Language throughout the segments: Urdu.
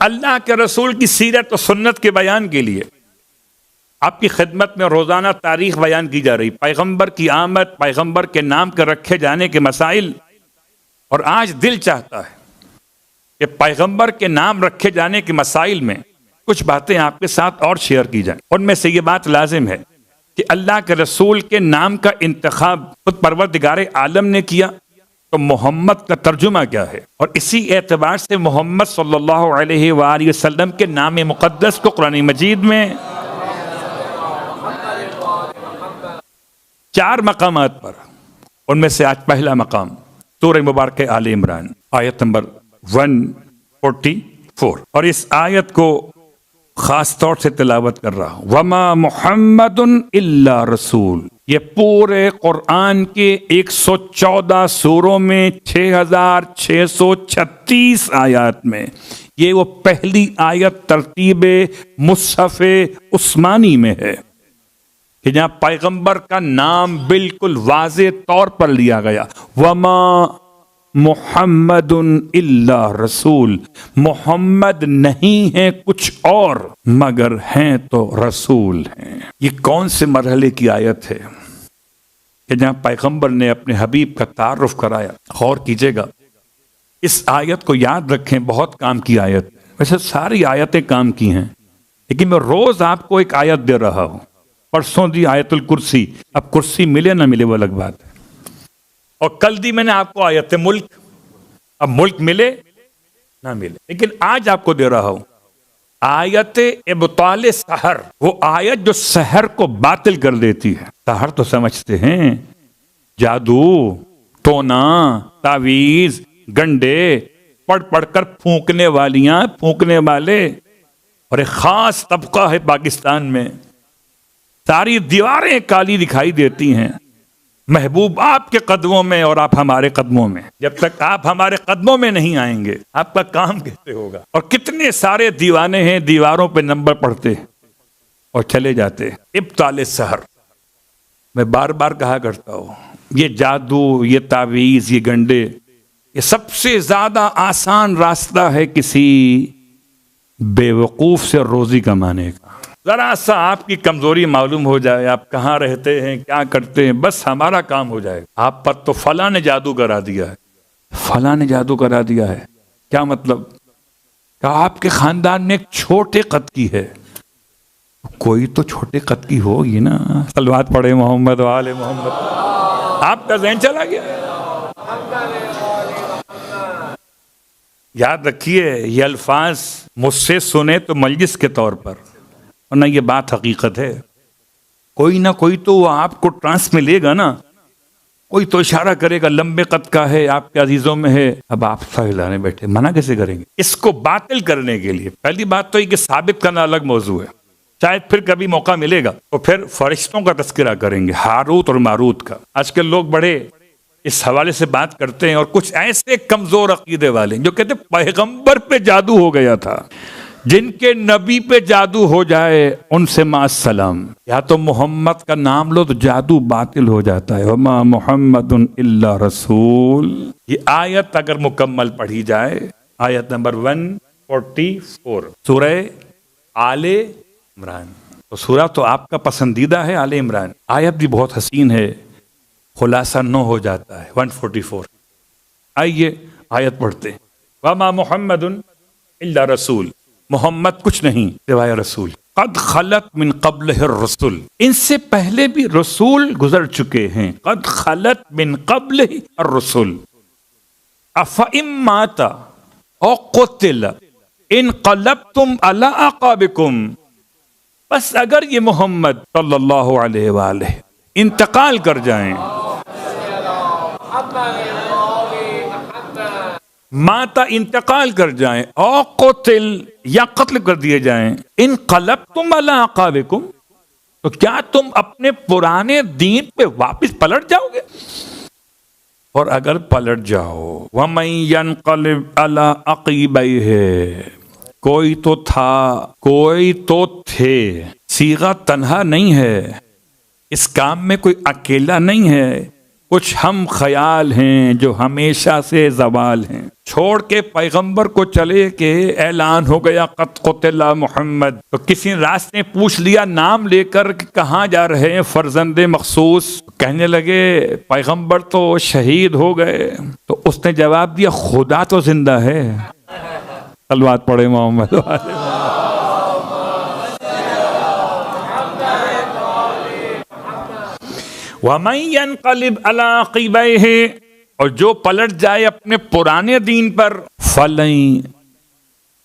اللہ کے رسول کی سیرت و سنت کے بیان کے لیے آپ کی خدمت میں روزانہ تاریخ بیان کی جا رہی، پیغمبر کی آمد، پیغمبر کے نام کے رکھے جانے کے مسائل. اور آج دل چاہتا ہے کہ پیغمبر کے نام رکھے جانے کے مسائل میں کچھ باتیں آپ کے ساتھ اور شیئر کی جائیں. ان میں سے یہ بات لازم ہے کہ اللہ کے رسول کے نام کا انتخاب خود پروردگار عالم نے کیا، تو محمد کا ترجمہ کیا ہے؟ اور اسی اعتبار سے محمد صلی اللہ علیہ وآلہ وسلم کے نام مقدس کو قرآن مجید میں 4 مقامات پر، ان میں سے آج پہلا مقام سورہ مبارک آل عمران آیت نمبر 144، اور اس آیت کو خاص طور سے تلاوت کر رہا ہوں. وما محمد الا رسول. یہ پورے قرآن کے 114 سوروں میں 6636 آیات میں یہ وہ پہلی آیت ترتیب مصحف عثمانی میں ہے کہ جہاں پیغمبر کا نام بالکل واضح طور پر لیا گیا. وما محمد الا رسول. محمد نہیں ہے کچھ اور مگر ہیں تو رسول ہیں. یہ کون سے مرحلے کی آیت ہے کہ جہاں پیغمبر نے اپنے حبیب کا تعارف کرایا؟ غور کیجئے گا، اس آیت کو یاد رکھیں، بہت کام کی آیت. ویسے ساری آیتیں کام کی ہیں، لیکن میں روز آپ کو ایک آیت دے رہا ہوں. پرسوں دی آیت الکرسی، اب کرسی ملے نہ ملے وہ الگ بات ہے. اور کل دی میں نے آپ کو آیت ملک، اب ملک ملے نہ ملے. لیکن آج آپ کو دے رہا ہوں آیت ابطال سحر، وہ آیت جو سحر کو باطل کر دیتی ہے. سحر تو سمجھتے ہیں جادو، ٹونا، تعویذ، گنڈے، پڑھ پڑھ کر پھونکنے والیاں، پھونکنے والے، اور ایک خاص طبقہ ہے پاکستان میں. ساری دیواریں کالی دکھائی دیتی ہیں. محبوب آپ کے قدموں میں اور آپ ہمارے قدموں میں. جب تک آپ ہمارے قدموں میں نہیں آئیں گے آپ کا کام کیسے ہوگا؟ اور کتنے سارے دیوانے ہیں، دیواروں پہ نمبر پڑھتے اور چلے جاتے. ابطال سحر، میں بار بار کہا کرتا ہوں، یہ جادو، یہ تعویذ، یہ گنڈے، یہ سب سے زیادہ آسان راستہ ہے کسی بے وقوف سے روزی کمانے کا. ذرا سا آپ کی کمزوری معلوم ہو جائے، آپ کہاں رہتے ہیں، کیا کرتے ہیں، بس ہمارا کام ہو جائے. آپ پر تو فلاں نے جادو کرا دیا ہے، فلاں نے جادو کرا دیا ہے. کیا مطلب؟ کہ آپ کے خاندان میں ایک چھوٹے قد کی ہے. کوئی تو چھوٹے قد کی ہوگی نا. صلوات پڑھے محمد و آل محمد. آپ کا ذہن چلا گیا. یاد رکھیے یہ الفاظ مجھ سے سنے تو مجلس کے طور پر، ورنہ یہ بات حقیقت ہے. کوئی نہ کوئی تو وہ آپ کو ٹرانس میں لے گا نا، کوئی تو اشارہ کرے گا لمبے قد کا ہے، آپ کے عزیزوں میں ہے. اب آپ ساحلانے بیٹھے منع کیسے کریں گے؟ اس کو باطل کرنے کے لیے پہلی بات تو یہ کہ ثابت کرنا الگ موضوع ہے. شاید پھر کبھی موقع ملے گا تو پھر فرشتوں کا تذکرہ کریں گے، ہاروت اور ماروت کا. آج کل لوگ بڑے اس حوالے سے بات کرتے ہیں، اور کچھ ایسے کمزور عقیدے والے جو کہتے ہیں پیغمبر پہ جادو ہو گیا تھا. جن کے نبی پہ جادو ہو جائے ان سے ما السلام. یا تو محمد کا نام لو تو جادو باطل ہو جاتا ہے. وما محمد الا رسول. یہ آیت اگر مکمل پڑھی جائے، آیت نمبر 144 سورہ آل عمران. تو سورہ تو آپ کا پسندیدہ ہے آل عمران. آیت بھی بہت حسین ہے، خلاصہ 9 ہو جاتا ہے 144. آئیے آیت پڑھتے ہیں. وما محمد الا رسول. محمد کچھ نہیں سوائے رسول. قد خلت من قبلہ الرسل. ان سے پہلے بھی رسول گزر چکے ہیں. قد خلت من قبلہ الرسل. افئن مات او قتل انقلبتم علی اعقابکم. بس اگر یہ محمد صلی اللہ علیہ وآلہ انتقال کر جائیں، ماتا انتقال کر جائیں، او قتل یا قتل کر دیے جائیں، انقلبتم علی اعقابکم، تو کیا تم اپنے پرانے دین پہ واپس پلٹ جاؤ گے؟ اور اگر پلٹ جاؤ، وَمَن يَنْقَلِبْ عَلَىٰ عَقِبَيْهِ. کوئی تو تھا، کوئی تو تھے. صیغہ تنہا نہیں ہے، اس کام میں کوئی اکیلا نہیں ہے، کچھ ہم خیال ہیں جو ہمیشہ سے زوال ہیں. چھوڑ کے پیغمبر کو چلے کہ اعلان ہو گیا قد قتل محمد. تو کسی راستے نے پوچھ لیا نام لے کر کہ کہاں جا رہے ہیں فرزند مخصوص. کہنے لگے پیغمبر تو شہید ہو گئے. تو اس نے جواب دیا خدا تو زندہ ہے. صلوات پڑھے محمد والے. وَمَن يَنْقَلِبْ عَلَىٰ عَقِبَيْهِ، اور جو پلٹ جائے اپنے پرانے دین پر، فَلَن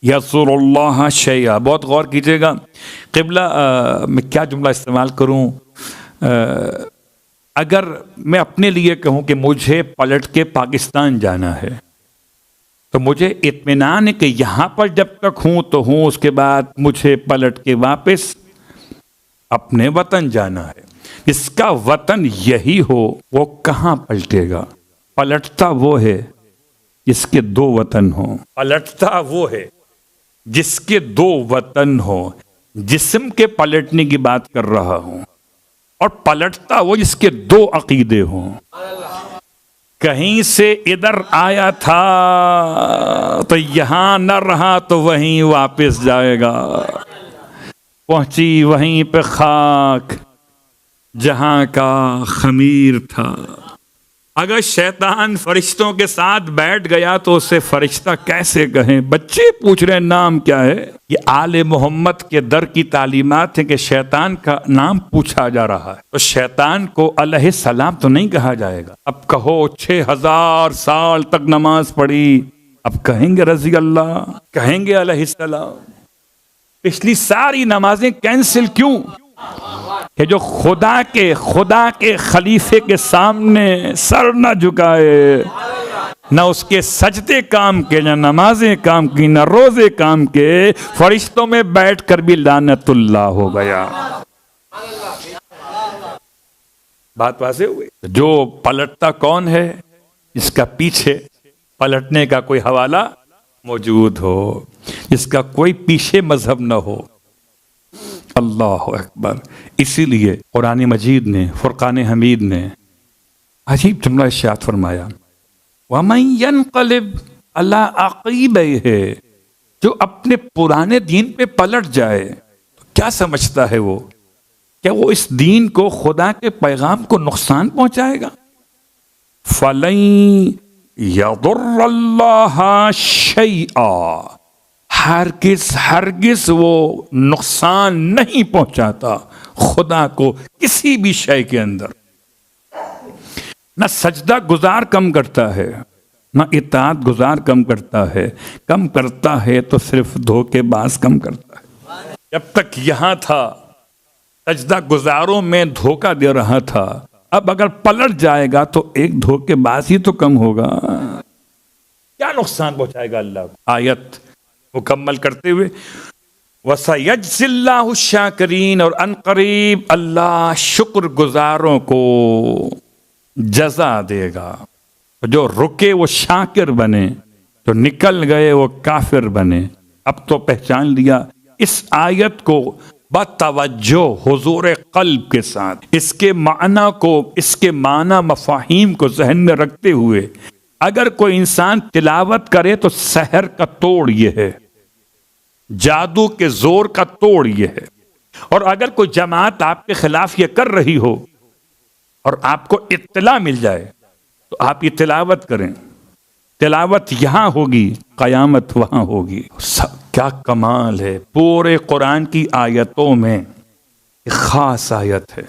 يَضُرَّ اللَّهَ شَيْئًا. بہت غور کیجئے گا. قبلہ میں کیا جملہ استعمال کروں؟ اگر میں اپنے لیے کہوں کہ مجھے پلٹ کے پاکستان جانا ہے تو مجھے اطمینان ہے کہ یہاں پر جب تک ہوں تو ہوں، اس کے بعد مجھے پلٹ کے واپس اپنے وطن جانا ہے. جس کا وطن یہی ہو وہ کہاں پلٹے گا؟ پلٹتا وہ ہے جس کے دو وطن ہوں. پلٹتا وہ ہے جس کے دو وطن ہوں. جسم کے پلٹنے کی بات کر رہا ہوں. اور پلٹتا وہ جس کے دو عقیدے ہوں. کہیں سے ادھر آیا تھا تو یہاں نہ رہا تو وہیں واپس جائے گا. پہنچی وہیں پہ خاک جہاں کا خمیر تھا. اگر شیطان فرشتوں کے ساتھ بیٹھ گیا تو اسے فرشتہ کیسے کہیں؟ بچے پوچھ رہے ہیں نام کیا ہے. یہ آل محمد کے در کی تعلیمات ہیں کہ شیطان کا نام پوچھا جا رہا ہے. تو شیطان کو علیہ السلام تو نہیں کہا جائے گا. اب کہو 6000 سال تک نماز پڑھی، اب کہیں گے رضی اللہ، کہیں گے علیہ السلام. پچھلی ساری نمازیں کینسل کیوں؟ کہ جو خدا کے خلیفے کے سامنے سر نہ جھکائے، نہ اس کے سجدے کام کے، نہ نمازیں کام کی، نہ روزے کام کے، فرشتوں میں بیٹھ کر بھی لعنت اللہ ہو گیا. بات واضح ہوئی. جو پلٹتا کون ہے؟ جس کا پیچھے پلٹنے کا کوئی حوالہ موجود ہو، جس کا کوئی پیچھے مذہب نہ ہو. اللہ اکبر. اسی لیے قرآن مجید نے، فرقان حمید نے عجیب جملہ ارشاد فرمایا وَمَن يَنْقَلِبْ عَلَىٰ عَقِبَيْهِ. جو اپنے پرانے دین پہ پلٹ جائے تو کیا سمجھتا ہے وہ؟ کیا وہ اس دین کو، خدا کے پیغام کو نقصان پہنچائے گا؟ فَلَن يَضُرَّ اللَّهَ شَيْئًا. ہرگز وہ نقصان نہیں پہنچاتا خدا کو کسی بھی شے کے اندر. نہ سجدہ گزار کم کرتا ہے، نہ اطاعت گزار کم کرتا ہے. کم کرتا ہے تو صرف دھوکے باز کم کرتا ہے. جب تک یہاں تھا سجدہ گزاروں میں دھوکہ دے رہا تھا. اب اگر پلٹ جائے گا تو ایک دھوکے باز ہی تو کم ہوگا. کیا نقصان پہنچائے گا اللہ کو؟ آیت مکمل کرتے ہوئے وَسَيَجْزِي اللَّهُ الشَّاكِرِينَ، اور ان قریب اللہ شکر گزاروں کو جزا دے گا. جو رکے وہ شاکر بنے، جو نکل گئے وہ کافر بنے. اب تو پہچان لیا. اس آیت کو بتوجہ حضور قلب کے ساتھ، اس کے معنی کو، اس کے معنی مفاہیم کو ذہن میں رکھتے ہوئے اگر کوئی انسان تلاوت کرے تو سحر کا توڑ یہ ہے، جادو کے زور کا توڑ یہ ہے. اور اگر کوئی جماعت آپ کے خلاف یہ کر رہی ہو اور آپ کو اطلاع مل جائے تو آپ یہ تلاوت کریں. تلاوت یہاں ہوگی، قیامت وہاں ہوگی. کیا کمال ہے. پورے قرآن کی آیتوں میں ایک خاص آیت ہے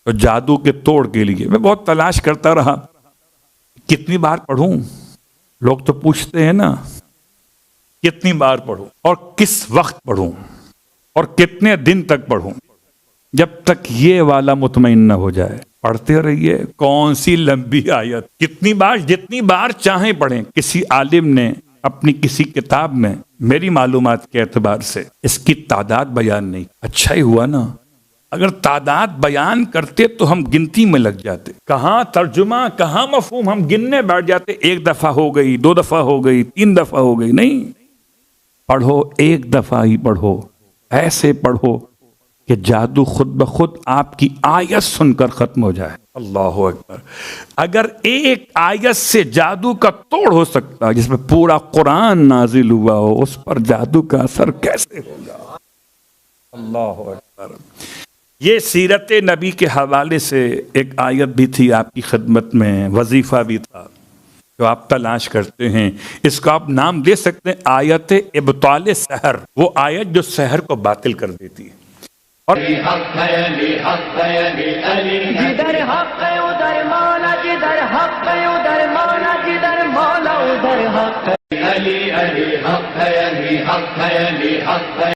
تو جادو کے توڑ کے لیے میں بہت تلاش کرتا رہا کتنی بار پڑھوں. لوگ تو پوچھتے ہیں نا کتنی بار پڑھوں اور کس وقت پڑھوں اور کتنے دن تک پڑھوں. جب تک یہ والا مطمئن نہ ہو جائے پڑھتے رہیے. کون سی لمبی آیت، کتنی بار، جتنی بار چاہیں پڑھیں. کسی عالم نے اپنی کسی کتاب میں میری معلومات کے اعتبار سے اس کی تعداد بیان نہیں. اچھا ہی ہوا نا. اگر تعداد بیان کرتے تو ہم گنتی میں لگ جاتے. کہاں ترجمہ، کہاں مفہوم، ہم گننے بیٹھ جاتے. ایک دفعہ ہو گئی، 2 دفعہ ہو گئی، 3 دفعہ ہو گئی. نہیں، پڑھو ایک دفعہ ہی پڑھو. ایسے پڑھو کہ جادو خود بخود آپ کی آیت سن کر ختم ہو جائے. اللہ اکبر. اگر ایک آیت سے جادو کا توڑ ہو سکتا ہے جس میں پورا قرآن نازل ہوا ہو، اس پر جادو کا اثر کیسے ہوگا؟ اللہ اکبر. یہ سیرت نبی کے حوالے سے ایک آیت بھی تھی آپ کی خدمت میں، وظیفہ بھی تھا جو آپ تلاش کرتے ہیں. اس کو آپ نام دے سکتے ہیں آیت ابطال سحر، وہ آیت جو سحر کو باطل کر دیتی ہے. اور جدھر حق ہے ادھر مولا، جدھر حق ہے ادھر مولا، جدھر مولا ادھر حق ہے. علی علی حق ہے، علی حق ہے، علی حق ہے.